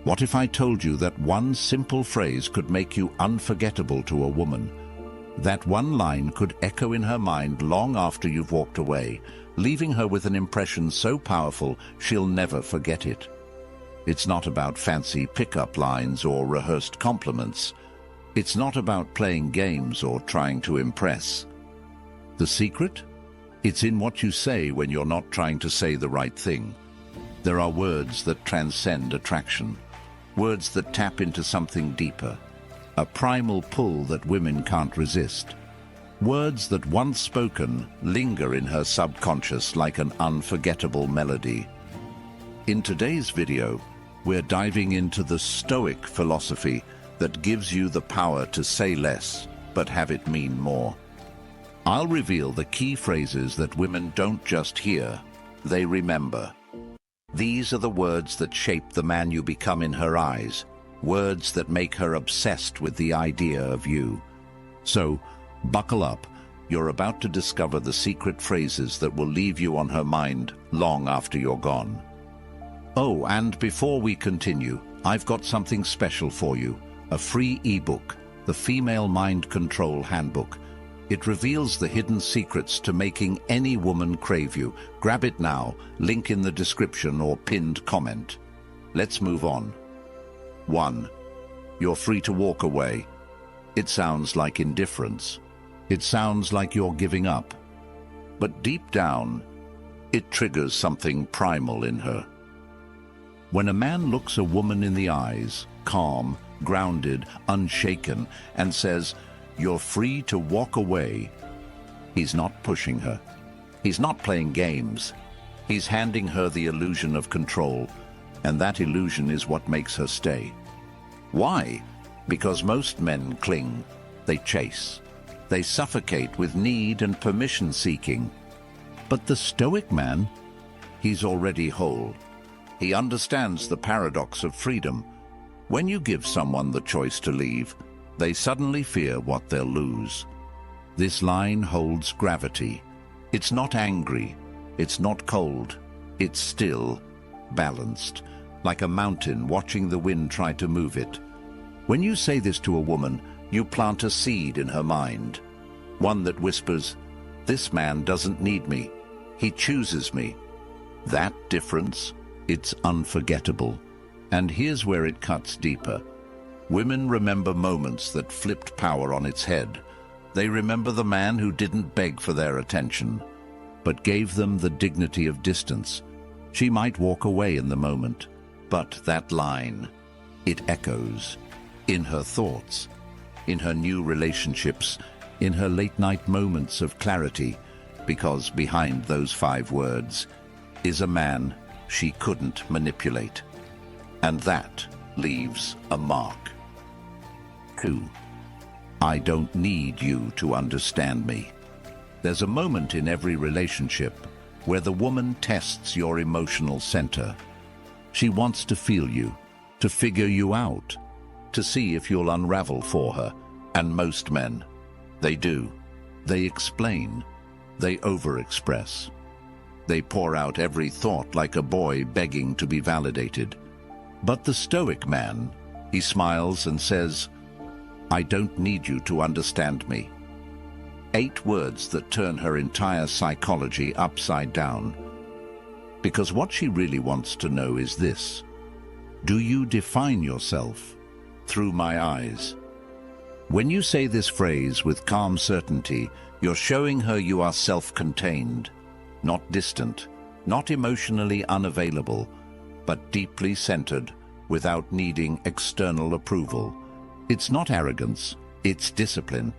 What if I told you that one simple phrase could make you unforgettable to a woman? That one line could echo in her mind long after you've walked away, leaving her with an impression so powerful she'll never forget it. It's not about fancy pickup lines or rehearsed compliments. It's not about playing games or trying to impress. The secret? It's in what you say when you're not trying to say the right thing. There are words that transcend attraction, words that tap into something deeper, a primal pull that women can't resist. Words that once spoken linger in her subconscious like an unforgettable melody. In today's video, we're diving into the Stoic philosophy that gives you the power to say less, but have it mean more. I'll reveal the key phrases that women don't just hear, they remember. These are the words that shape the man you become in her eyes, words that make her obsessed with the idea of you. So, buckle up, you're about to discover the secret phrases that will leave you on her mind long after you're gone. Oh, and before we continue, I've got something special for you, a free ebook, the Female Mind Control Handbook. It reveals the hidden secrets to making any woman crave you. Grab it now, link in the description or pinned comment. Let's move on. 1. You're free to walk away. It sounds like indifference. It sounds like you're giving up. But deep down, it triggers something primal in her. When a man looks a woman in the eyes, calm, grounded, unshaken, and says, "You're free to walk away," he's not pushing her. He's not playing games. He's handing her the illusion of control, and that illusion is what makes her stay. Why? Because most men cling, they chase, they suffocate with need and permission-seeking. But the Stoic man, he's already whole. He understands the paradox of freedom. When you give someone the choice to leave, they suddenly fear what they'll lose. This line holds gravity. It's not angry, it's not cold, it's still, balanced, like a mountain watching the wind try to move it. When you say this to a woman, you plant a seed in her mind, one that whispers, "This man doesn't need me, he chooses me." That difference, it's unforgettable. And here's where it cuts deeper. Women remember moments that flipped power on its head. They remember the man who didn't beg for their attention, but gave them the dignity of distance. She might walk away in the moment, but that line, it echoes in her thoughts, in her new relationships, in her late-night moments of clarity, because behind those 5 words is a man she couldn't manipulate. And that leaves a mark. 2. I don't need you to understand me. There's a moment in every relationship where the woman tests your emotional center. She wants to feel you, to figure you out, to see if you'll unravel for her. And most men, they do. They explain. They overexpress. They pour out every thought like a boy begging to be validated. But the Stoic man, he smiles and says, "I don't need you to understand me." 8 words that turn her entire psychology upside down. Because what she really wants to know is this: do you define yourself through my eyes? When you say this phrase with calm certainty, you're showing her you are self-contained, not distant, not emotionally unavailable, but deeply centered, without needing external approval. It's not arrogance, it's discipline.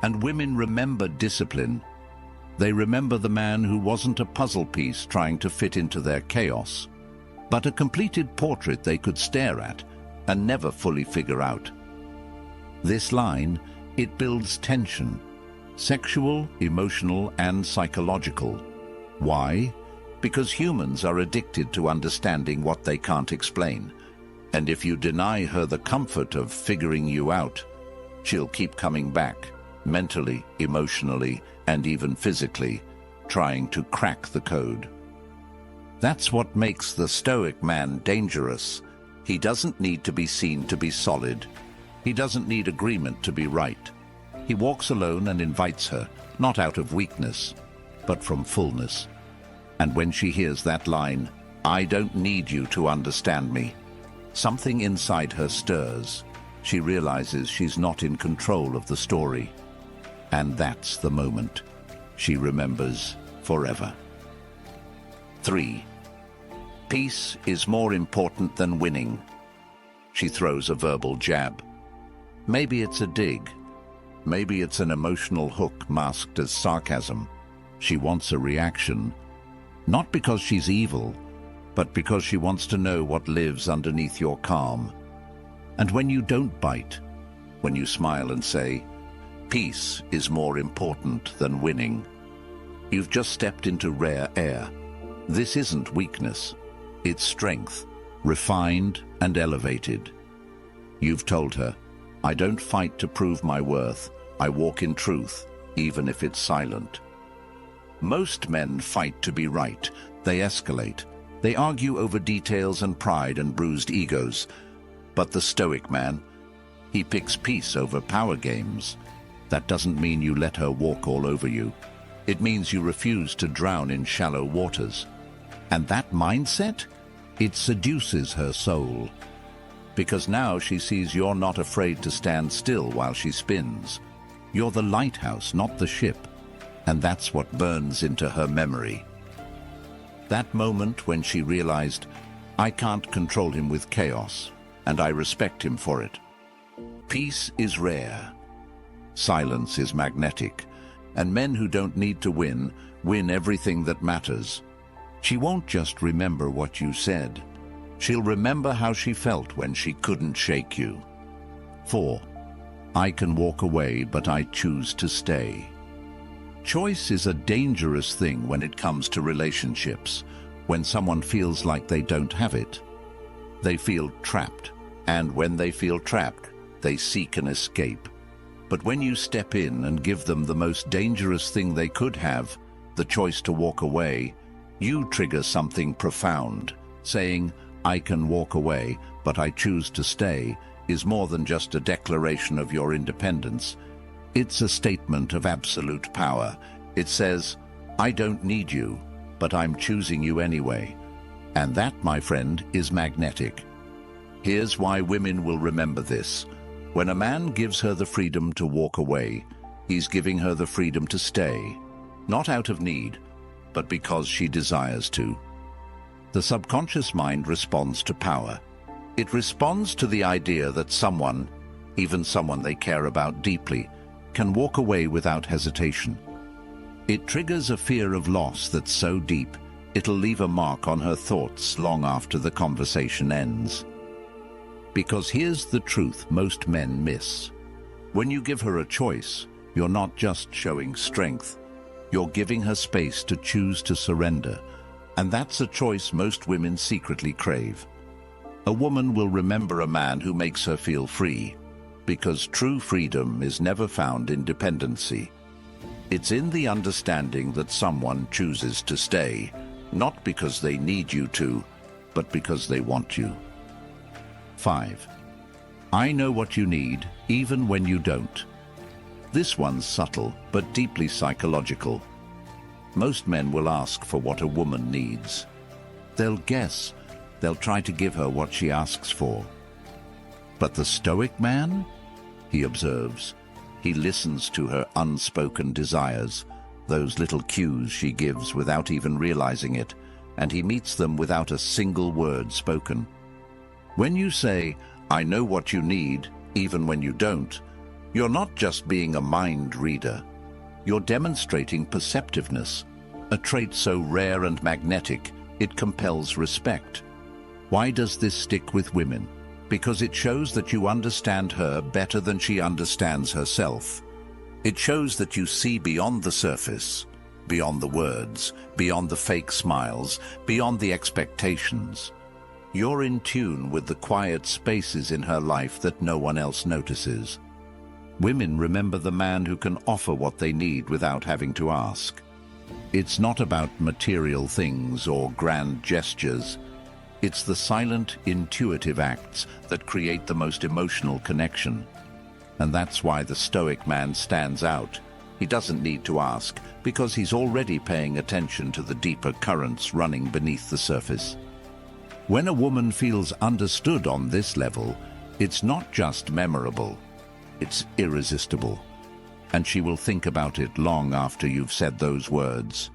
And women remember discipline. They remember the man who wasn't a puzzle piece trying to fit into their chaos, but a completed portrait they could stare at and never fully figure out. This line, it builds tension, sexual, emotional, and psychological. Why? Because humans are addicted to understanding what they can't explain. And if you deny her the comfort of figuring you out, she'll keep coming back, mentally, emotionally, and even physically, trying to crack the code. That's what makes the Stoic man dangerous. He doesn't need to be seen to be solid. He doesn't need agreement to be right. He walks alone and invites her, not out of weakness, but from fullness. And when she hears that line, "I don't need you to understand me," something inside her stirs. She realizes she's not in control of the story. And that's the moment she remembers forever. 3. Peace is more important than winning. She throws a verbal jab. Maybe it's a dig. Maybe it's an emotional hook masked as sarcasm. She wants a reaction, not because she's evil, but because she wants to know what lives underneath your calm. And when you don't bite, when you smile and say, "Peace is more important than winning," you've just stepped into rare air. This isn't weakness. It's strength, refined and elevated. You've told her, "I don't fight to prove my worth. I walk in truth, even if it's silent." Most men fight to be right. They escalate. They argue over details and pride and bruised egos. But the Stoic man, he picks peace over power games. That doesn't mean you let her walk all over you. It means you refuse to drown in shallow waters. And that mindset, it seduces her soul. Because now she sees you're not afraid to stand still while she spins. You're the lighthouse, not the ship. And that's what burns into her memory. That moment when she realized, "I can't control him with chaos, and I respect him for it." Peace is rare. Silence is magnetic. And men who don't need to win everything that matters. She won't just remember what you said. She'll remember how she felt when she couldn't shake you. 4. I can walk away, but I choose to stay. Choice is a dangerous thing when it comes to relationships, when someone feels like they don't have it. They feel trapped, and when they feel trapped, they seek an escape. But when you step in and give them the most dangerous thing they could have, the choice to walk away, you trigger something profound. Saying, "I can walk away, but I choose to stay," is more than just a declaration of your independence. It's a statement of absolute power. It says, "I don't need you, but I'm choosing you anyway." And that, my friend, is magnetic. Here's why women will remember this. When a man gives her the freedom to walk away, he's giving her the freedom to stay, not out of need, but because she desires to. The subconscious mind responds to power. It responds to the idea that someone, even someone they care about deeply, can walk away without hesitation. It triggers a fear of loss that's so deep, it'll leave a mark on her thoughts long after the conversation ends. Because here's the truth most men miss. When you give her a choice, you're not just showing strength. You're giving her space to choose to surrender. And that's a choice most women secretly crave. A woman will remember a man who makes her feel free, because true freedom is never found in dependency. It's in the understanding that someone chooses to stay, not because they need you to, but because they want you. 5. I know what you need, even when you don't. This one's subtle, but deeply psychological. Most men will ask for what a woman needs. They'll guess. They'll try to give her what she asks for. But the Stoic man? He observes. He listens to her unspoken desires, those little cues she gives without even realizing it, and he meets them without a single word spoken. When you say, "I know what you need," even when you don't, you're not just being a mind reader. You're demonstrating perceptiveness, a trait so rare and magnetic, it compels respect. Why does this stick with women? Because it shows that you understand her better than she understands herself. It shows that you see beyond the surface, beyond the words, beyond the fake smiles, beyond the expectations. You're in tune with the quiet spaces in her life that no one else notices. Women remember the man who can offer what they need without having to ask. It's not about material things or grand gestures. It's the silent, intuitive acts that create the most emotional connection. And that's why the Stoic man stands out. He doesn't need to ask, because he's already paying attention to the deeper currents running beneath the surface. When a woman feels understood on this level, it's not just memorable, it's irresistible. And she will think about it long after you've said those words.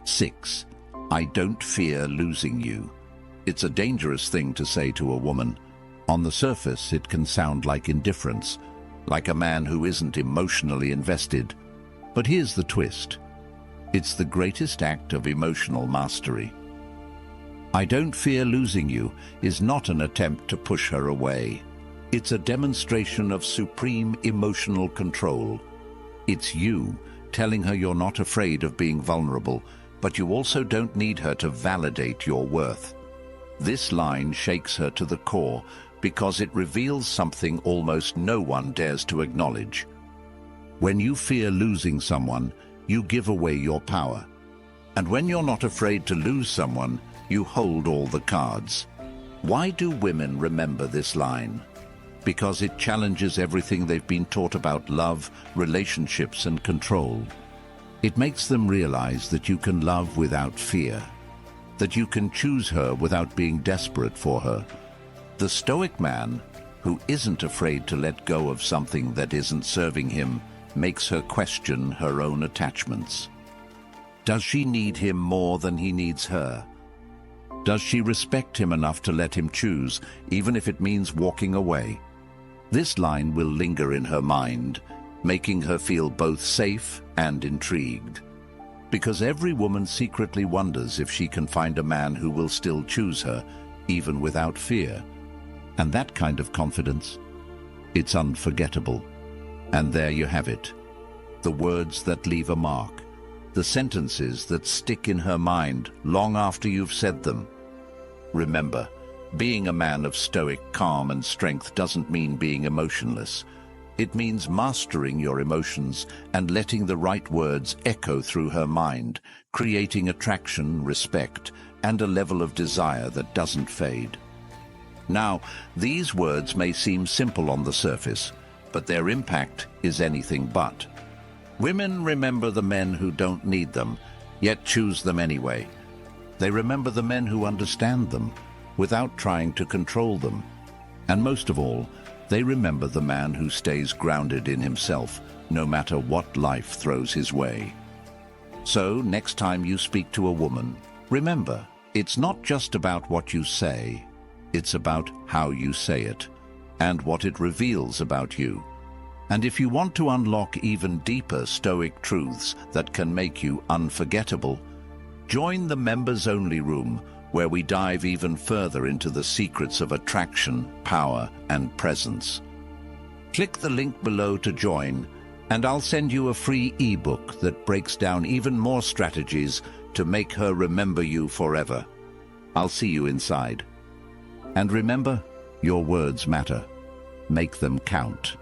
6. I don't fear losing you. It's a dangerous thing to say to a woman. On the surface, it can sound like indifference, like a man who isn't emotionally invested. But here's the twist. It's the greatest act of emotional mastery. I don't fear losing you is not an attempt to push her away. It's a demonstration of supreme emotional control. It's you telling her you're not afraid of being vulnerable, but you also don't need her to validate your worth. This line shakes her to the core because it reveals something almost no one dares to acknowledge. When you fear losing someone, you give away your power. And when you're not afraid to lose someone, you hold all the cards. Why do women remember this line? Because it challenges everything they've been taught about love, relationships, and control. It makes them realize that you can love without fear, that you can choose her without being desperate for her. The Stoic man, who isn't afraid to let go of something that isn't serving him, makes her question her own attachments. Does she need him more than he needs her? Does she respect him enough to let him choose, even if it means walking away? This line will linger in her mind, making her feel both safe and intrigued. Because every woman secretly wonders if she can find a man who will still choose her, even without fear. And that kind of confidence, it's unforgettable. And there you have it. The words that leave a mark. The sentences that stick in her mind long after you've said them. Remember, being a man of stoic calm and strength doesn't mean being emotionless. It means mastering your emotions and letting the right words echo through her mind, creating attraction, respect, and a level of desire that doesn't fade. Now, these words may seem simple on the surface, but their impact is anything but. Women remember the men who don't need them, yet choose them anyway. They remember the men who understand them, without trying to control them. And most of all, they remember the man who stays grounded in himself, no matter what life throws his way. So, next time you speak to a woman, remember, it's not just about what you say, it's about how you say it, and what it reveals about you. And if you want to unlock even deeper Stoic truths that can make you unforgettable, join the members-only room, where we dive even further into the secrets of attraction, power, and presence. Click the link below to join, and I'll send you a free ebook that breaks down even more strategies to make her remember you forever. I'll see you inside. And remember, your words matter. Make them count.